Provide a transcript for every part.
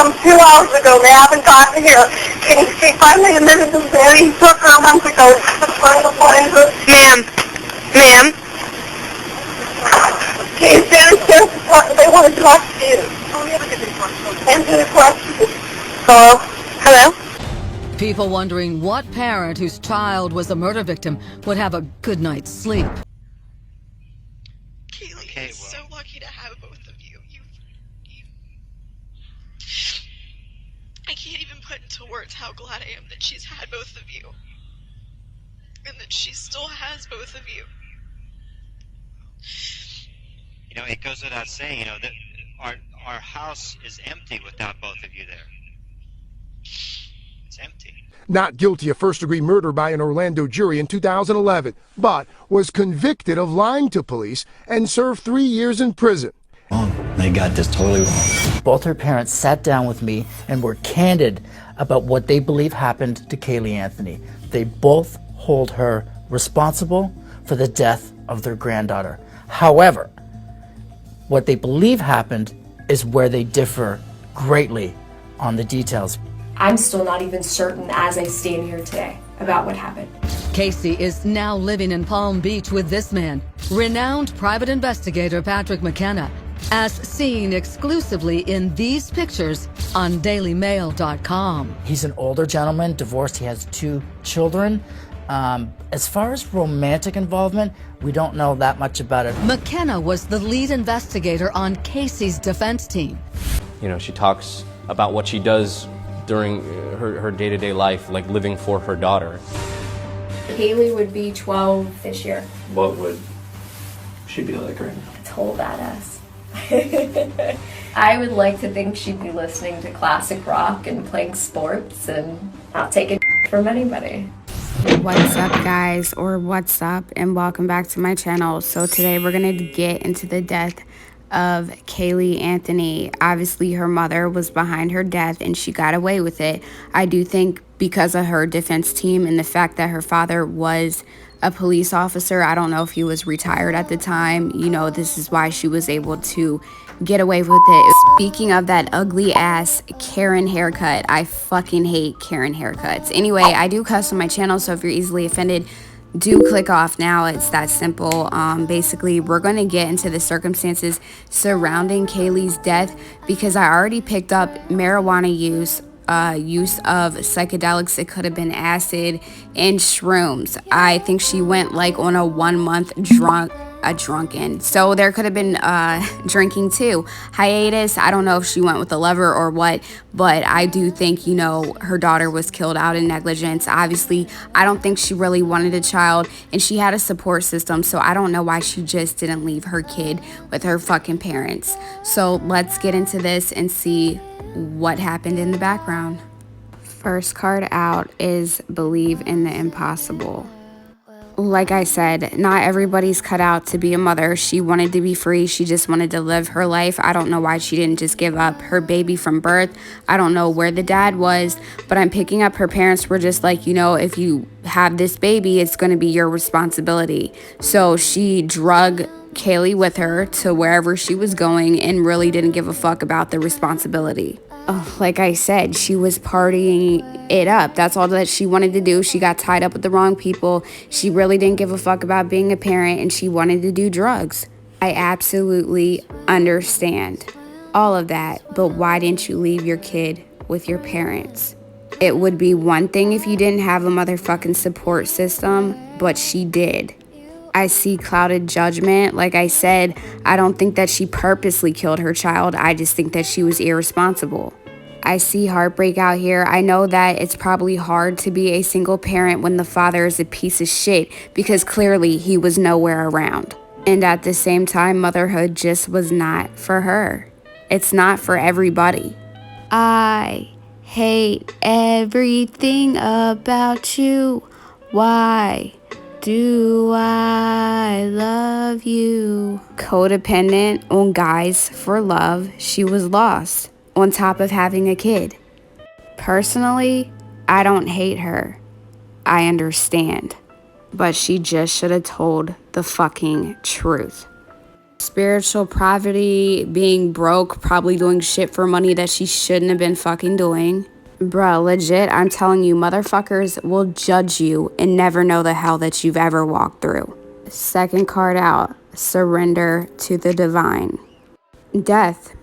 from 2 hours ago. They haven't gotten here. She finally admitted to that he took her a month ago to try to find her. Ma'am? She's downstairs. They want to talk to you. Answer the question. Hello? People wondering what parent whose child was a murder victim would have a good night's sleep. Caylee is so lucky to have both of you. I can't even put into words how glad I am that she's had both of you. And that she still has both of you. You know, it goes without saying, you know, that our house is empty without both of you there. It's empty. Not guilty of first-degree murder by an Orlando jury in 2011, but was convicted of lying to police and served 3 years in prison. They got this totally wrong. Both her parents sat down with me and were candid about what they believe happened to Caylee Anthony. They both hold her responsible for the death of their granddaughter. However, what they believe happened is where they differ greatly on the details. I'm still not even certain as I stand here today about what happened. Casey is now living in Palm Beach with this man, renowned private investigator Patrick McKenna, as seen exclusively in these pictures on DailyMail.com. He's an older gentleman, divorced, he has 2 children. As far as romantic involvement, we don't know that much about it. McKenna was the lead investigator on Casey's defense team. You know, she talks about what she does during her day-to-day life, like living for her daughter. Caylee would be 12 this year. What would she be like right now? It's whole badass. I would like to think she'd be listening to classic rock and playing sports and not taking from anybody. What's up, guys, or what's up, and welcome back to my channel. So today we're gonna get into the death of Caylee Anthony. Obviously her mother was behind her death and she got away with it. I do think because of her defense team and the fact that her father was a police officer. I don't know if he was retired at the time. You know, this is why she was able to get away with it. Speaking of that ugly ass Karen haircut, I fucking hate Karen haircuts. Anyway, I do cuss on my channel, so if you're easily offended, do click off now. It's that simple. Basically, we're going to get into the circumstances surrounding Caylee's death because I already picked up marijuana use of psychedelics. It could have been acid and shrooms. I think she went like on a 1 month drunken, so there could have been drinking too. Hiatus. I don't know if she went with a lover or what, but I do think, you know, her daughter was killed out in negligence. Obviously, I don't think she really wanted a child, and she had a support system, so I don't know why she just didn't leave her kid with her fucking parents. So let's get into this and see what happened in the background. First card out is believe in the impossible. Like I said, not everybody's cut out to be a mother. She wanted to be free. She just wanted to live her life. I don't know why she didn't just give up her baby from birth. I don't know where the dad was, but I'm picking up her parents were just like, you know, if you have this baby, it's going to be your responsibility. So she drug Caylee with her to wherever she was going and really didn't give a fuck about the responsibility. Like I said, she was partying it up. That's all that she wanted to do. She got tied up with the wrong people. She really didn't give a fuck about being a parent, and she wanted to do drugs. I absolutely understand all of that, but why didn't you leave your kid with your parents? It would be one thing if you didn't have a motherfucking support system, but she did. I see clouded judgment. Like I said, I don't think that she purposely killed her child. I just think that she was irresponsible. I see heartbreak out here. I know that it's probably hard to be a single parent when the father is a piece of shit because clearly he was nowhere around. And at the same time, motherhood just was not for her. It's not for everybody. I hate everything about you. Why do I love you? Codependent on guys for love, she was lost on top of having a kid. Personally, I don't hate her. I understand. But she just should have told the fucking truth. Spiritual poverty, being broke, probably doing shit for money that she shouldn't have been fucking doing. Bruh, legit, I'm telling you, motherfuckers will judge you and never know the hell that you've ever walked through. Second card out, surrender to the divine. Death.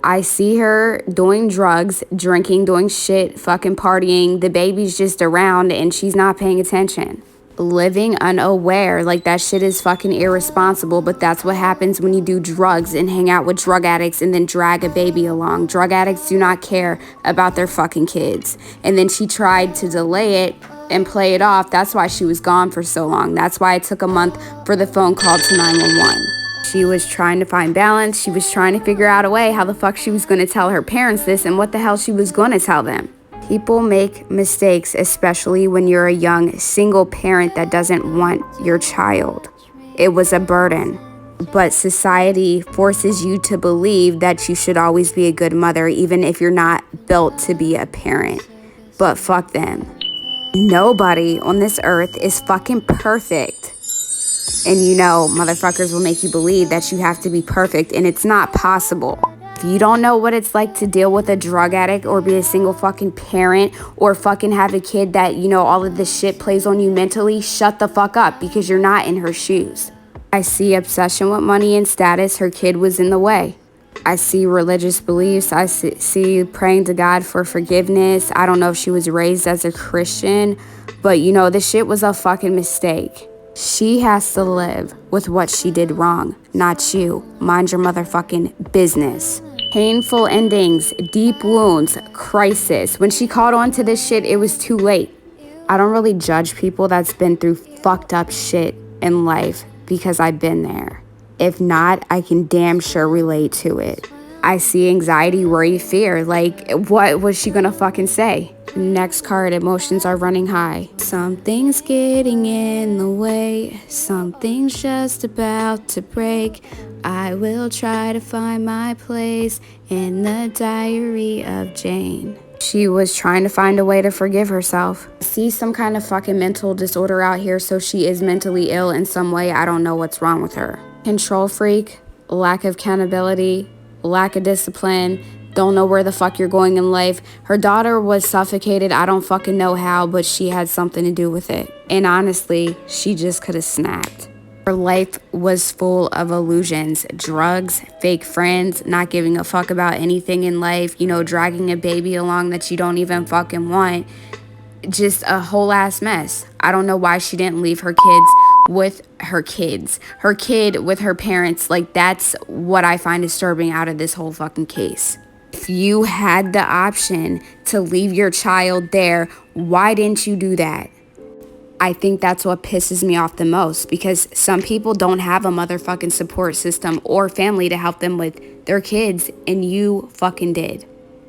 I see her doing drugs, drinking, doing shit, fucking partying. The baby's just around and she's not paying attention. Living unaware, like that shit is fucking irresponsible, but that's what happens when you do drugs and hang out with drug addicts and then drag a baby along. Drug addicts do not care about their fucking kids. And then she tried to delay it and play it off. That's why she was gone for so long. That's why it took a month for the phone call to 911. She was trying to find balance. She was trying to figure out a way how the fuck she was going to tell her parents this and what the hell she was going to tell them. People make mistakes, especially when you're a young single parent that doesn't want your child. It was a burden, but society forces you to believe that you should always be a good mother, even if you're not built to be a parent. But fuck them. Nobody on this earth is fucking perfect. And you know, motherfuckers will make you believe that you have to be perfect, and it's not possible. If you don't know what it's like to deal with a drug addict or be a single fucking parent or fucking have a kid that, you know, all of this shit plays on you mentally, shut the fuck up because you're not in her shoes. I see obsession with money and status. Her kid was in the way. I see religious beliefs. I see praying to God for forgiveness. I don't know if she was raised as a Christian, but you know, this shit was a fucking mistake. She has to live with what she did wrong, not you. Mind your motherfucking business. Painful endings, deep wounds, crisis. When she caught on to this shit, it was too late. I don't really judge people that's been through fucked up shit in life because I've been there. If not, I can damn sure relate to it. I see anxiety, worry, fear. Like, what was she gonna fucking say? Next card, emotions are running high. Something's getting in the way. Something's just about to break. I will try to find my place in the diary of Jane. She was trying to find a way to forgive herself. See some kind of fucking mental disorder out here, so she is mentally ill in some way. I don't know what's wrong with her. Control freak, lack of accountability, lack of discipline, don't know where the fuck you're going in life. Her daughter was suffocated. I don't fucking know how, but she had something to do with it. And honestly, she just could have snapped. Her life was full of illusions, drugs, fake friends, not giving a fuck about anything in life, you know, dragging a baby along that you don't even fucking want. Just a whole ass mess. I don't know why she didn't leave her kids with her kids. Her kid with her parents. Like, that's what I find disturbing out of this whole fucking case. If you had the option to leave your child there, why didn't you do that? I think that's what pisses me off the most, because some people don't have a motherfucking support system or family to help them with their kids, and you fucking did.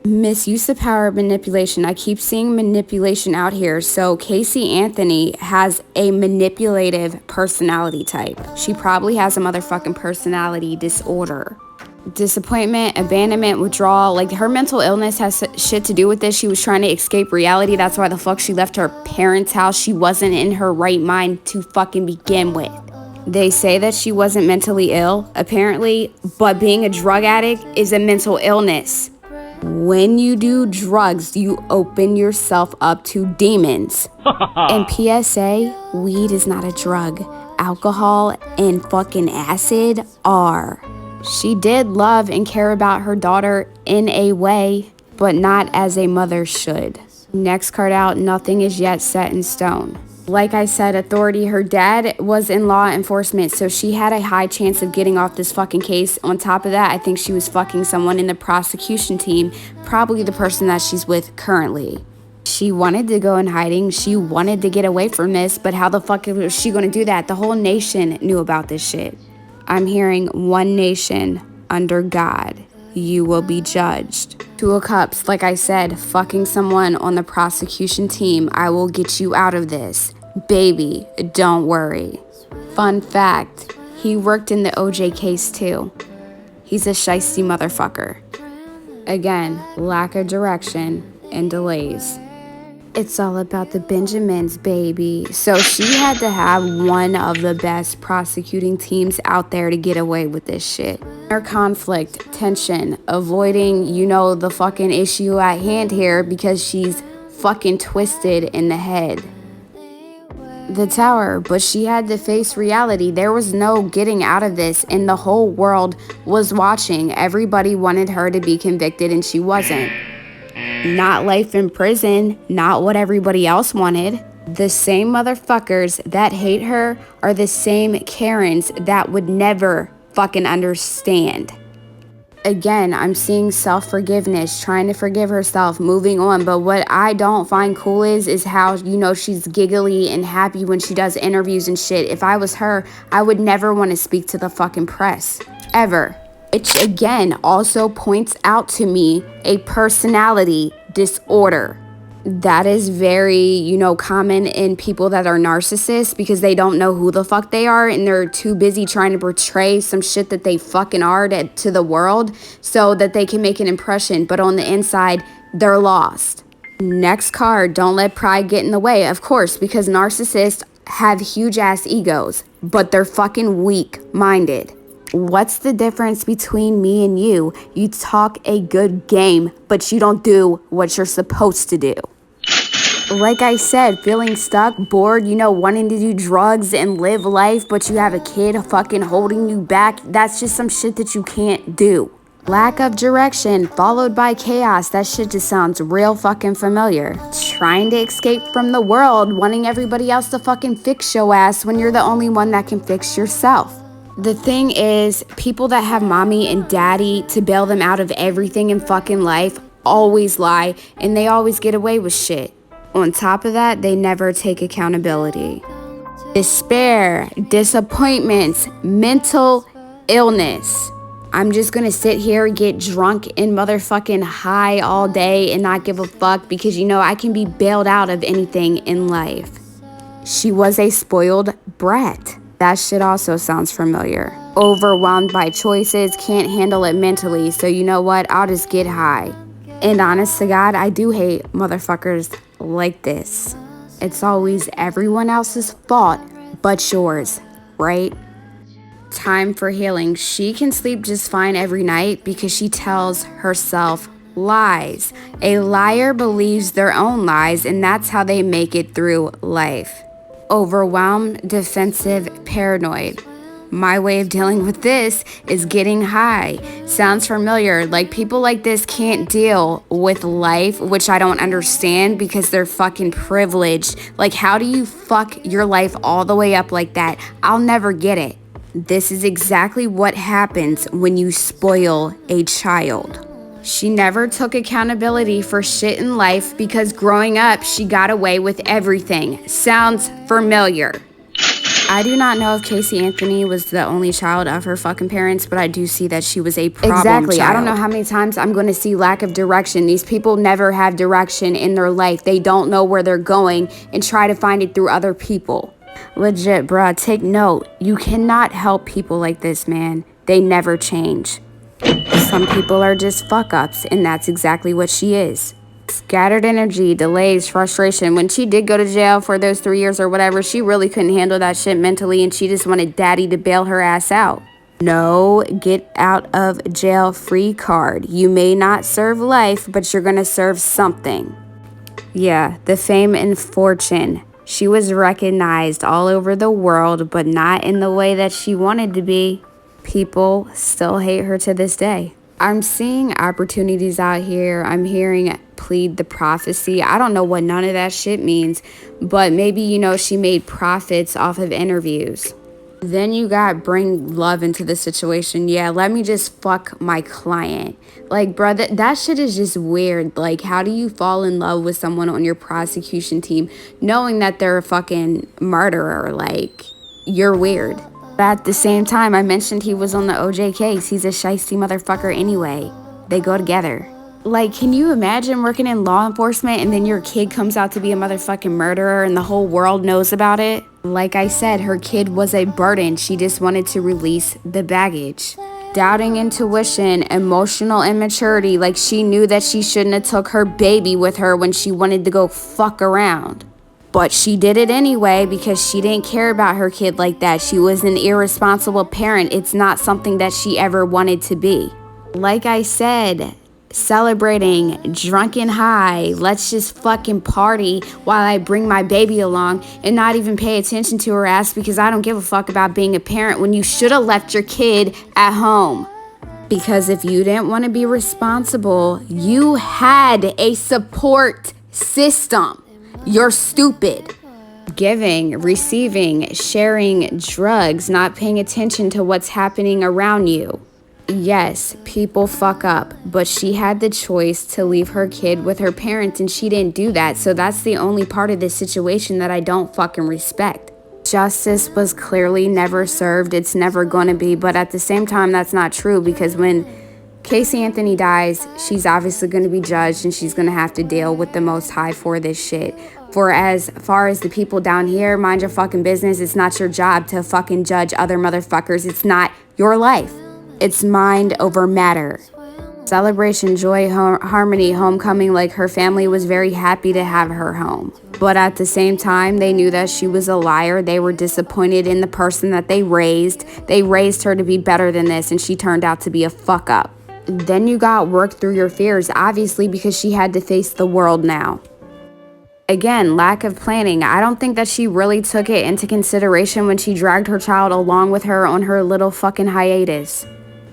Misuse of power, manipulation. I keep seeing manipulation out here. So Casey Anthony has a manipulative personality type. She probably has a motherfucking personality disorder. Disappointment, abandonment, withdrawal. Like, her mental illness has shit to do with this. She was trying to escape reality. That's why the fuck she left her parents' house. She wasn't in her right mind to fucking begin with. They say that she wasn't mentally ill, apparently, but being a drug addict is a mental illness. When you do drugs, you open yourself up to demons. And PSA, weed is not a drug. Alcohol and fucking acid are. She did love and care about her daughter in a way, but not as a mother should. Next card out, nothing is yet set in stone. Like I said, authority. Her dad was in law enforcement, so she had a high chance of getting off this fucking case. On top of that, I think she was fucking someone in the prosecution team, probably the person that she's with currently. She wanted to go in hiding. She wanted to get away from this, but how the fuck was she gonna do that? The whole nation knew about this shit. I'm hearing one nation under God. You will be judged. Two of Cups, like I said, fucking someone on the prosecution team. I will get you out of this. Baby, don't worry. Fun fact, he worked in the OJ case too. He's a shiesty motherfucker. Again, lack of direction and delays. It's all about the Benjamins, baby. So she had to have one of the best prosecuting teams out there to get away with this shit. Her conflict, tension, avoiding, the fucking issue at hand here because she's fucking twisted in the head. The tower, but she had to face reality. There was no getting out of this, and the whole world was watching. Everybody wanted her to be convicted, and she wasn't. Not life in prison, not what everybody else wanted. The same motherfuckers that hate her are the same Karens that would never fucking understand. Again, I'm seeing self-forgiveness, trying to forgive herself, moving on. But what I don't find cool is how, she's giggly and happy when she does interviews and shit. If I was her, I would never want to speak to the fucking press. Ever. Which, again, also points out to me a personality disorder. That is very, common in people that are narcissists because they don't know who the fuck they are and they're too busy trying to portray some shit that they fucking are to the world so that they can make an impression. But on the inside, they're lost. Next card, don't let pride get in the way. Of course, because narcissists have huge ass egos, but they're fucking weak-minded. What's the difference between me and you? You talk a good game, but you don't do what you're supposed to do. Like I said, feeling stuck, bored, wanting to do drugs and live life, but you have a kid fucking holding you back. That's just some shit that you can't do. Lack of direction followed by chaos. That shit just sounds real fucking familiar. Trying to escape from the world, wanting everybody else to fucking fix your ass when you're the only one that can fix yourself. The thing is, people that have mommy and daddy to bail them out of everything in fucking life always lie, and they always get away with shit. On top of that, they never take accountability. Despair, disappointments, mental illness. I'm just gonna sit here, get drunk and motherfucking high all day and not give a fuck because I can be bailed out of anything in life. She was a spoiled brat. That shit also sounds familiar. Overwhelmed by choices, can't handle it mentally, so you know what? I'll just get high. And honest to God, I do hate motherfuckers like this. It's always everyone else's fault but yours, right? Time for healing. She can sleep just fine every night because she tells herself lies. A liar believes their own lies, and that's how they make it through life. Overwhelmed, defensive, paranoid. My way of dealing with this is getting high. Sounds familiar. Like, people like this can't deal with life, which I don't understand because they're fucking privileged. Like, how do you fuck your life all the way up like that? I'll never get it. This is exactly what happens when you spoil a child. She never took accountability for shit in life because growing up, she got away with everything. Sounds familiar. I do not know if Casey Anthony was the only child of her fucking parents, but I do see that she was a problem child. I don't know how many times I'm going to see lack of direction. These people never have direction in their life. They don't know where they're going and try to find it through other people. Legit, bruh, take note. You cannot help people like this, man. They never change. Some people are just fuck-ups, and that's exactly what she is. Scattered energy, delays, frustration. When she did go to jail for those 3 years or whatever, she really couldn't handle that shit mentally, and she just wanted daddy to bail her ass out. No get out of jail free card. You may not serve life, but you're gonna serve something. Yeah, the fame and fortune. She was recognized all over the world, but not in the way that she wanted to be. People still hate her to this day. I'm seeing opportunities out here. I'm hearing plead the prophecy. I don't know what none of that shit means, but maybe, she made profits off of interviews. Then you got bring love into the situation. Yeah, let me just fuck my client. Like, bro, that shit is just weird. Like, how do you fall in love with someone on your prosecution team knowing that they're a fucking murderer? Like, you're weird. But at the same time, I mentioned he was on the OJ case. He's a shiesty motherfucker anyway. They go together. Like, can you imagine working in law enforcement and then your kid comes out to be a motherfucking murderer and the whole world knows about it? Like I said, her kid was a burden. She just wanted to release the baggage. Doubting intuition, emotional immaturity, like she knew that she shouldn't have took her baby with her when she wanted to go fuck around. But she did it anyway because she didn't care about her kid like that. She was an irresponsible parent. It's not something that she ever wanted to be. Like I said, celebrating, drunken high, let's just fucking party while I bring my baby along and not even pay attention to her ass because I don't give a fuck about being a parent when you should have left your kid at home. Because if you didn't want to be responsible, you had a support system. You're stupid. Giving, receiving, sharing drugs, not paying attention to what's happening around you. Yes, people fuck up, but she had the choice to leave her kid with her parents and she didn't do that. So that's the only part of this situation that I don't fucking respect. Justice was clearly never served. It's never gonna be, but at the same time, that's not true because when Casey Anthony dies, she's obviously gonna be judged and she's gonna have to deal with the Most High for this shit. For as far as the people down here, mind your fucking business. It's not your job to fucking judge other motherfuckers. It's not your life. It's mind over matter. Celebration, joy, harmony, homecoming, like her family was very happy to have her home. But at the same time, they knew that she was a liar. They were disappointed in the person that they raised. They raised her to be better than this and she turned out to be a fuck up. Then you got worked through your fears, obviously, because she had to face the world now. Again, lack of planning. I don't think that she really took it into consideration when she dragged her child along with her on her little fucking hiatus.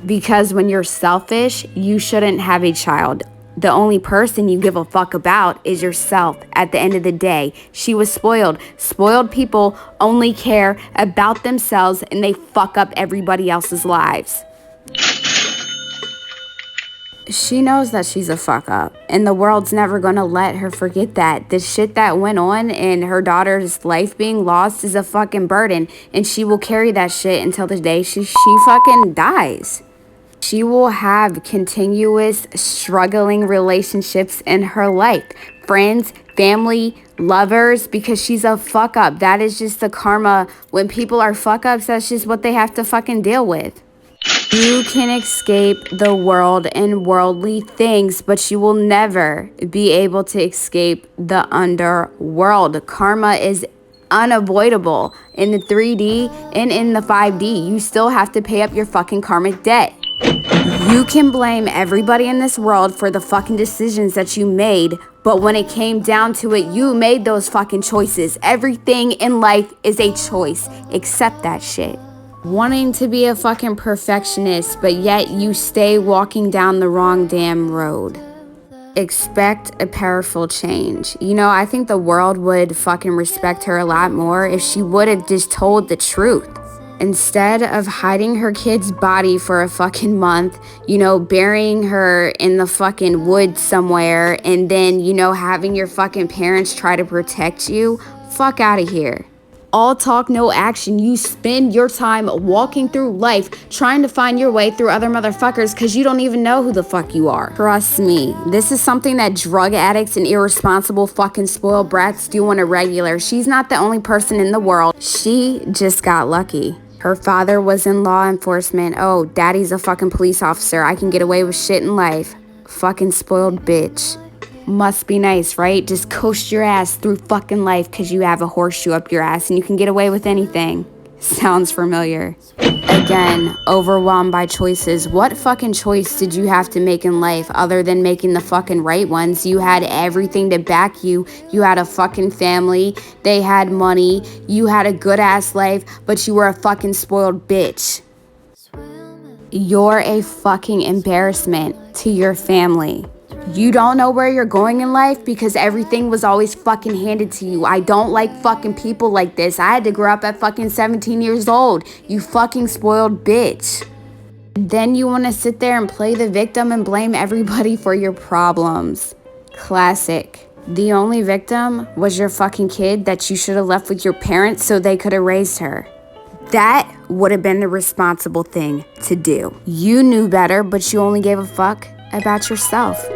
Because when you're selfish, you shouldn't have a child. The only person you give a fuck about is yourself at the end of the day. She was spoiled. Spoiled people only care about themselves and they fuck up everybody else's lives. She knows that she's a fuck up and the world's never gonna let her forget that. The shit that went on and her daughter's life being lost is a fucking burden and she will carry that shit until the day she fucking dies. She will have continuous struggling relationships in her life. Friends, family, lovers, because she's a fuck up. That is just the karma. When people are fuck ups, that's just what they have to fucking deal with. You can escape the world and worldly things, but you will never be able to escape the underworld. Karma is unavoidable in the 3D and in the 5D. You still have to pay up your fucking karmic debt. You can blame everybody in this world for the fucking decisions that you made, but when it came down to it, you made those fucking choices. Everything in life is a choice. Accept that shit. Wanting to be a fucking perfectionist, but yet you stay walking down the wrong damn road. Expect a powerful change. You know, I think the world would fucking respect her a lot more if she would have just told the truth. Instead of hiding her kid's body for a fucking month, you know, burying her in the fucking woods somewhere, and then, you know, having your fucking parents try to protect you, fuck out of here. All talk, no action. You spend your time walking through life trying to find your way through other motherfuckers because you don't even know who the fuck you are. Trust me, this is something that drug addicts and irresponsible fucking spoiled brats do on a regular. She's not the only person in the world. She just got lucky. Her father was in law enforcement. Oh, daddy's a fucking police officer. I can get away with shit in life. Fucking spoiled bitch. Must be nice, right? Just coast your ass through fucking life because you have a horseshoe up your ass and you can get away with anything. Sounds familiar. Again, overwhelmed by choices. What fucking choice did you have to make in life other than making the fucking right ones? You had everything to back you. You had a fucking family. They had money. You had a good ass life, but you were a fucking spoiled bitch. You're a fucking embarrassment to your family. You don't know where you're going in life because everything was always fucking handed to you. I don't like fucking people like this. I had to grow up at fucking 17 years old. You fucking spoiled bitch. Then you want to sit there and play the victim and blame everybody for your problems. Classic. The only victim was your fucking kid that you should have left with your parents so they could have raised her. That would have been the responsible thing to do. You knew better, but you only gave a fuck about yourself.